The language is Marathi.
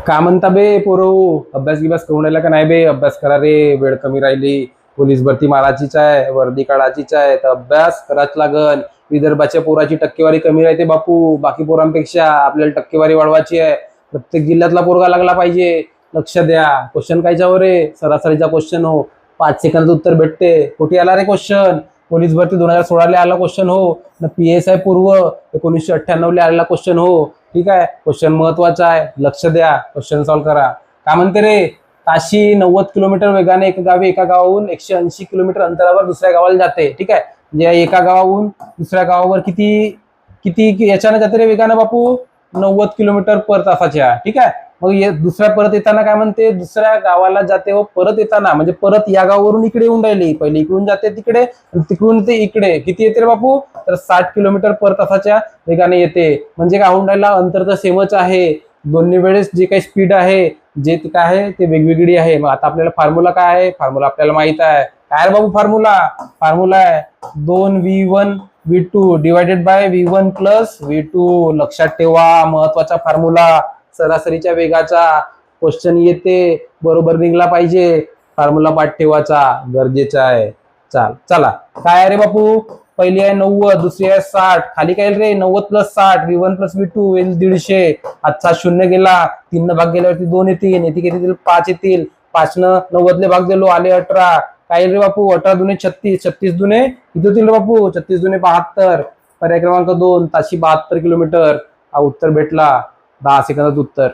का म्हणता बे पोरो? अभ्यास गिभ्यास करून राहिला का नाही बे? अभ्यास करा रे, वेळ कमी राहिली. पोलीस भरती माराचीच आहे, वर्दी काढाचीच आहे, तर अभ्यास कराच लागन. विदर्भाच्या पोराची टक्केवारी कमी राहते बापू, बाकी पोरांपेक्षा. आपल्याला टक्केवारी वाढवायची आहे. प्रत्येक जिल्ह्यातला पोरगा लागला पाहिजे. लक्ष द्या. क्वेश्चन कायच्यावर रे? सरासरीचा क्वेश्चन हो. 5 सेकंदाचं उत्तर भेटते. कुठे आला रे क्वेश्चन? पोलीस भरती 2016 आला क्वेश्चन हो. न PSI पूर्व 1998 आलेला क्वेश्चन हो. ठीक आहे, क्वेश्चन महत्वाचा आहे. लक्ष द्या, क्वेश्चन सॉल्व्ह करा. काय म्हणते रे? ताशी 90 किलोमीटर वेगाने एका गावाहून 180 किलोमीटर अंतरावर दुसऱ्या गावाला जाते. ठीक आहे, म्हणजे एका गावाहून दुसऱ्या गावावर किती किती याच्याने जाते रे वेगाने बापू? 90 किलोमीटर पर तासाच्या. ठीक आहे, मग दुसऱ्या परत येताना काय म्हणते? दुसऱ्या गावाला जाते व परत येताना म्हणजे परत या गावावरून इकडे येऊन राहिली. पहिले इकडून जाते तिकडे, तिकडून ते इकडे किती येते रे बापू? तर 60 किलोमीटर पर तासाच्या वेगाने येते. म्हणजे काय होऊन राहिला? अंतर तर सेमच आहे. दोन्ही वेळेस जे काही स्पीड आहे, जे काय आहे ते वेगवेगळी आहे. मग आता आपल्याला फॉर्म्युला काय आहे? फॉर्म्युला आपल्याला माहित आहे. काय रे बाबू फॉर्म्युला? फॉर्म्युला आहे 2v1v2 divided by v1 plus v2. लक्षात ठेवा, महत्वाचा फॉर्म्युला. सरासरीच्या वेगाचा क्वेश्चन येते, बरोबर निघला पाहिजे. फॉर्म्युला पाठ ठेवायचा गरजेचा आहे. चला काय आहे रे बापू? पहिली आहे 90, दुसरी आहे 60. खाली काय रे? 90 प्लस 60 v1 प्लस v2 150. आजचा 0 गेला, 3 न भाग गेल्यावरती 2 येतील, किती येतील? 5 येतील. 5 न 90 भाग दिलो, आले 18. काय रे बापू? 18 दुने 36, 36 दुने किती होतील रे बापू? 36 दुने 72. पर्याय क्रमांक 2, ताशी 72 किलोमीटर. हा उत्तर भेटला. 10 सेकंदात उत्तर.